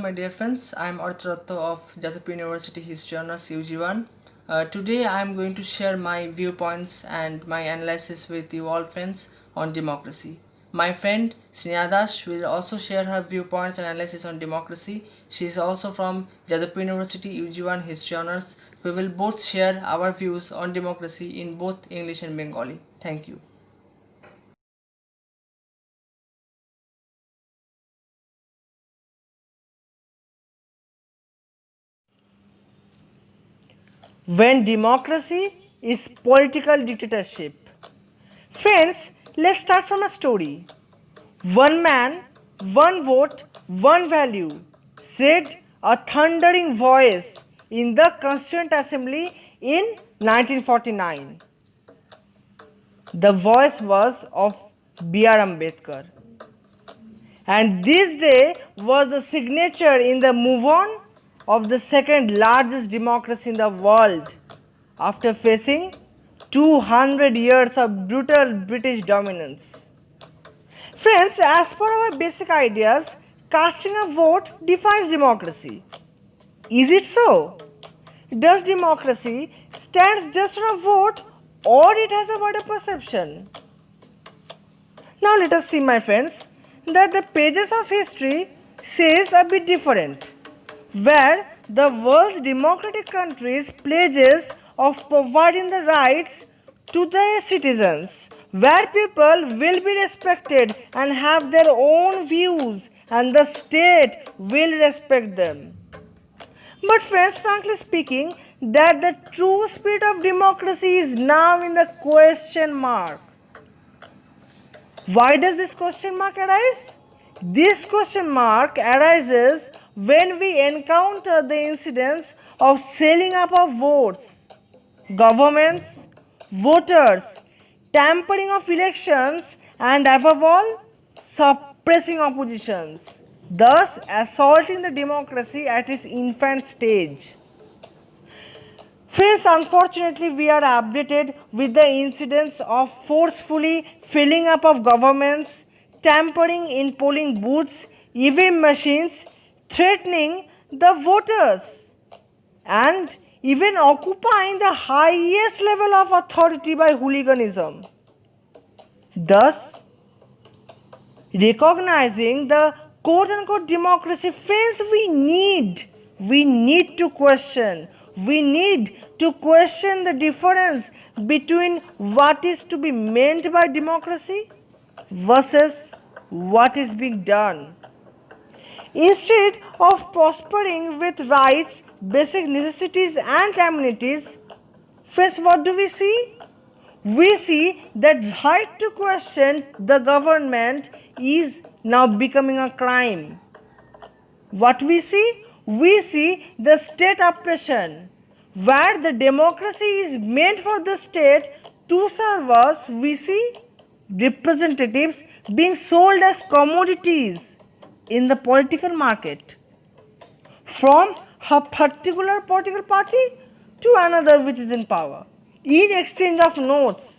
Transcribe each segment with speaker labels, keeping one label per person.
Speaker 1: my dear friends. I am Arthratto of Jatapur University History Honours UG1. Today I am going to share my viewpoints and my analysis with you all friends on democracy. My friend Sneha will also share her viewpoints and analysis on democracy. She is also from Jatapur University UG1 History Honours. We will both share our views on democracy in both English and Bengali. Thank you.
Speaker 2: When democracy is political dictatorship. Friends, let's start from a story. One man, one vote, one value, said a thundering voice in the Constituent Assembly in 1949. The voice was of B.R. Ambedkar. And this day was the signature in the move on of the second largest democracy in the world after facing 200 years of brutal British dominance. Friends, as per our basic ideas, casting a vote defines democracy. Is it so? Does democracy stand just on a vote or it has a wider perception? Now let us see, my friends, that the pages of history says a bit different, where the world's democratic countries pledges of providing the rights to their citizens, where people will be respected and have their own views and the state will respect them. But friends, frankly speaking, that the true spirit of democracy is now in the question mark. Why does this question mark arise? This question mark arises when we encounter the incidents of selling up of votes, governments, voters, tampering of elections, and above all, suppressing oppositions, thus assaulting the democracy at its infant stage. Friends, unfortunately, we are updated with the incidents of forcefully filling up of governments, tampering in polling booths, EVM machines, threatening the voters, and even occupying the highest level of authority by hooliganism. Thus, recognizing the quote-unquote democracy, friends, we need to question. We need to question the difference between what is to be meant by democracy versus what is being done. Instead of prospering with rights, basic necessities and amenities, friends, what do we see? We see that right to question the government is now becoming a crime. What we see? We see the state oppression, where the democracy is meant for the state to serve us. We see representatives being sold as commodities in the political market, from a particular political party to another which is in power, in exchange of notes,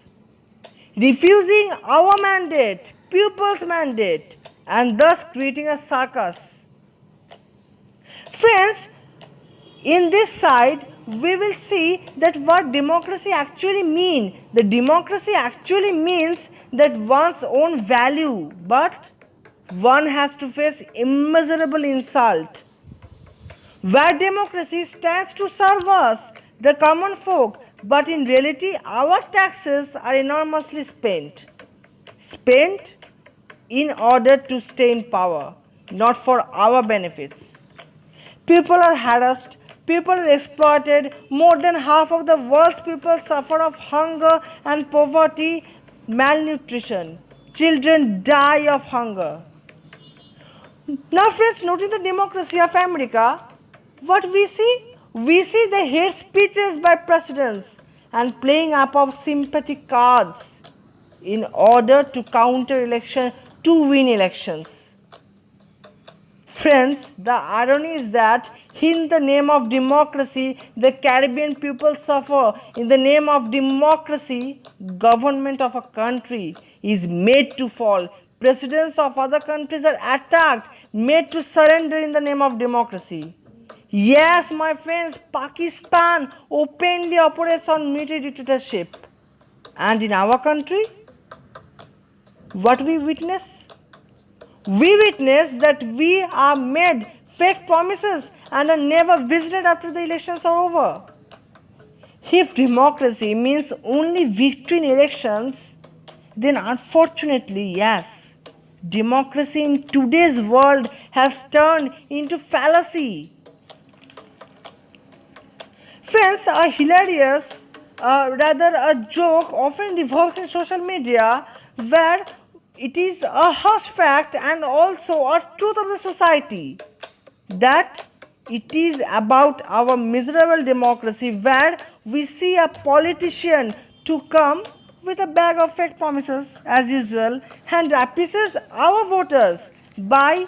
Speaker 2: refusing our mandate, people's mandate, and thus creating a circus. Friends, in this side, we will see that what democracy actually means. The democracy actually means that one's own value, but one has to face immeasurable insult. Where democracy stands to serve us, the common folk, but in reality, our taxes are enormously spent in order to stay in power, not for our benefits. People are harassed, people are exploited, more than half of the world's people suffer of hunger and poverty, malnutrition. Children die of hunger. Now friends, noting the democracy of America, what we see? We see the hate speeches by presidents and playing up of sympathy cards in order to counter election, to win elections. Friends, the irony is that in the name of democracy, the Caribbean people suffer. In the name of democracy, government of a country is made to fall. Presidents of other countries are attacked made to surrender in the name of democracy. Yes, my friends, Pakistan openly operates on military dictatorship. And in our country, what we witness? We witness that we are made fake promises and are never visited after the elections are over. If democracy means only victory in elections, then unfortunately, yes, democracy in today's world has turned into fallacy. Friends, a hilarious, rather a joke often revolves in social media where it is a harsh fact and also a truth of the society that it is about our miserable democracy where we see a politician to come with a bag of fake promises as usual and appeases our voters by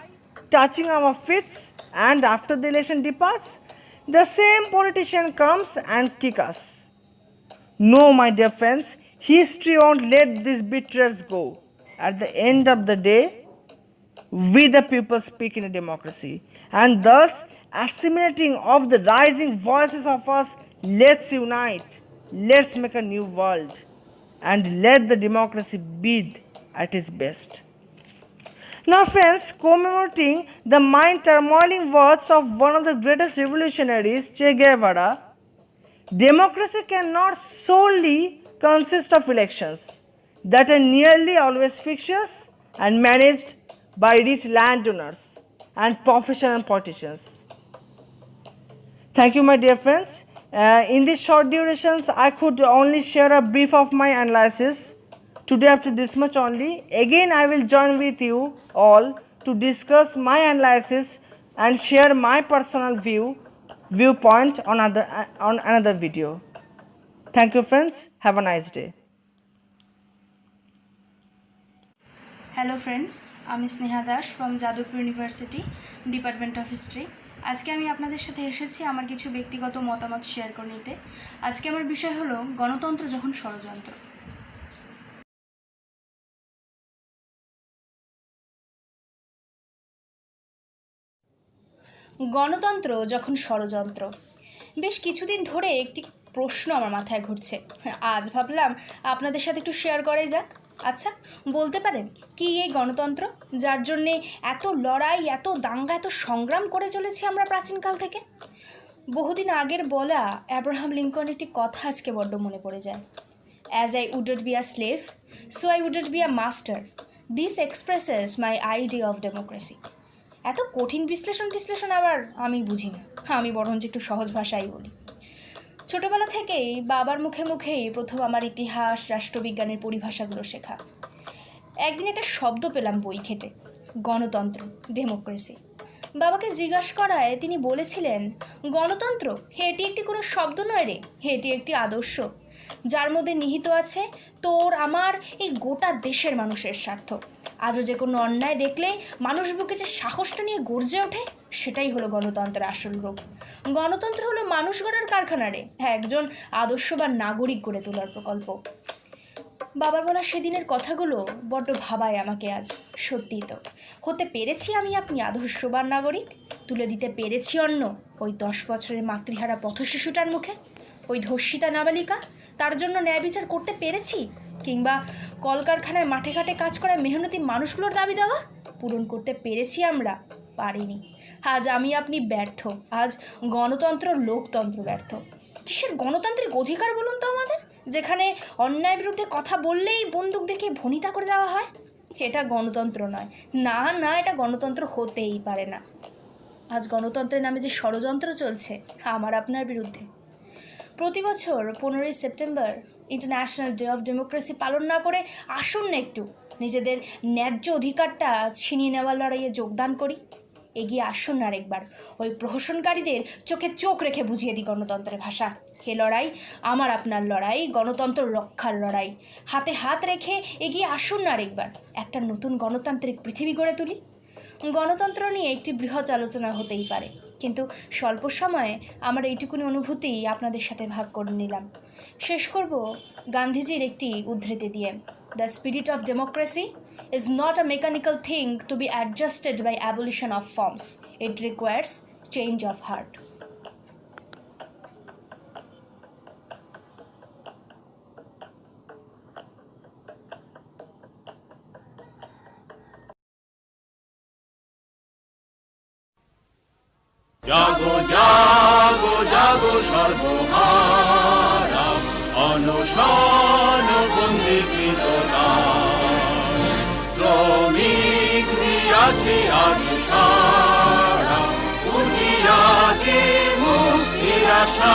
Speaker 2: touching our feet, and after the election departs the same politician comes and kick us. No, my dear friends, history won't let these betrayers go. At the end of the day, we the people speak in a democracy, and thus assimilating of the rising voices of us, let's unite, let's make a new world, and let the democracy be at its best. Now, friends, commemorating the mind turmoiling words of one of the greatest revolutionaries, Che Guevara, democracy cannot solely consist of elections that are nearly always fictitious and managed by rich landowners and professional politicians. Thank you, my dear friends. In these short durations, I could only share a brief of my analysis. Today, after this much only, again I will join with you all to discuss my analysis and share my personal viewpoint on another video. Thank you, friends. Have a nice day.
Speaker 3: Hello friends, আমি Sneha Das from Jadavpur university, department of history. আজকে আমি আপনাদের সাথে এসেছি আমার কিছু ব্যক্তিগত মতামত শেয়ার করে নিতে। আজকে আমার বিষয় হলো গণতন্ত্র যখন ষড়যন্ত্র। গণতন্ত্র যখন ষড়যন্ত্র। বেশ কিছুদিন ধরে একটি প্রশ্ন আমার মাথায় ঘুরছে, আজ ভাবলাম আপনাদের সাথে একটু শেয়ার করাই যাক। আচ্ছা, বলতে পারেন কি এই গণতন্ত্র, যার জন্যে এত লড়াই, এত দাঙ্গা, এত সংগ্রাম করে চলেছি আমরা প্রাচীনকাল থেকে? বহুদিন আগের বলা অ্যাব্রাহাম লিঙ্কনের একটি কথা আজকে বড্ড মনে পড়ে যায়। As I wouldn't be a slave, so I wouldn't be a master, this expresses my idea of democracy. এত কঠিন বিশ্লেষণ আবার আমি বুঝি না, আমি বরঞ্চ একটু সহজ ভাষাই বলি। ছোটোবেলা থেকেই বাবার মুখেই প্রথম আমার ইতিহাস, রাষ্ট্রবিজ্ঞানের পরিভাষাগুলো শেখা। একদিন একটা শব্দ পেলাম বই ঘেটে, গণতন্ত্র, ডেমোক্রেসি। বাবাকে জিজ্ঞাসা করায় তিনি বলেছিলেন, গণতন্ত্র এটি একটি কোনো শব্দ নয় রে, এটি একটি আদর্শ, যার মধ্যে নিহিত আছে তোর আমার এই গোটা দেশের মানুষের স্বার্থ। আজও যে কোনো অন্যায় দেখলে মানুষ বুকে যে সাহসটা নিয়ে গর্জে ওঠে, সেটাই হলো গণতন্ত্রের আসল রূপ। গণতন্ত্র হলো মানুষ গড়ার কারখানা রে, একজন আদর্শবান নাগরিক গড়ে তোলার প্রকল্প। বাবার বলা সেদিনের কথাগুলো বড্ড ভাবায় আমাকে আজ। সত্যিই তো, হতে পেরেছি আমি আপনি আদর্শবান নাগরিক, তুলে দিতে পেরেছি অন্য ওই 10 বছরের মাতৃহারা পথশিশুটার মুখে, ওই ধর্ষিতা নাবালিকা, তার জন্য ন্যায় বিচার করতে পেরেছি, কিংবা কলকারখানায় মাঠে ঘাটে কাজ করা মেহনতি মানুষগুলোর দাবি দেওয়া পূরণ করতে পেরেছি আমরা? পারিনি। আজ আমি আপনি ব্যর্থ, আজ গণতন্ত্র লোকতন্ত্র ব্যর্থ। কিসের গণতান্ত্রিক অধিকার বলুন তো আমাদের, যেখানে অন্যায়ের বিরুদ্ধে কথা বললেই বন্দুক দেখে ভনিতা করে দেওয়া হয়? এটা গণতন্ত্র নয়, না, এটা গণতন্ত্র হতেই পারে না। আজ গণতন্ত্রের নামে যে ষড়যন্ত্র চলছে আমার আপনার বিরুদ্ধে। প্রতি বছর 15ই September international day of democracy পালন না করে আসুন না একটু নিজেদের ন্যায্য অধিকারটা ছিনিয়ে নেওয়ার লড়াইয়ে যোগদান করি। এগিয়ে আসুন না আরেকবার ওই প্রহসনকারীদের চোখে চোখ রেখে বুঝিয়ে দিই গণতন্ত্রের ভাষা। এ লড়াই আমার আপনার লড়াই, গণতন্ত্র রক্ষার লড়াই। হাতে হাত রেখে এগিয়ে আসুন না আরেকবার, একটা নতুন গণতান্ত্রিক পৃথিবী গড়ে তুলি। গণতন্ত্র নিয়ে একটি বৃহৎ আলোচনা হতেই পারে, কিন্তু স্বল্প সময়ে আমার এইটুকুনি অনুভূতি আপনাদের সাথে ভাগ করে নিলাম। শেষ করব গান্ধীজির একটি উদ্ধৃতি দিয়ে, the spirit of democracy is not a mechanical thing to be adjusted by abolition of forms. It requires change of heart.
Speaker 4: জাগো জাগো জাগো সর্বহারা অনশন বন্দিকৃত শ্রমিক দিয়াছে আগে সারা উঠিয়াছে মুক্তির আশা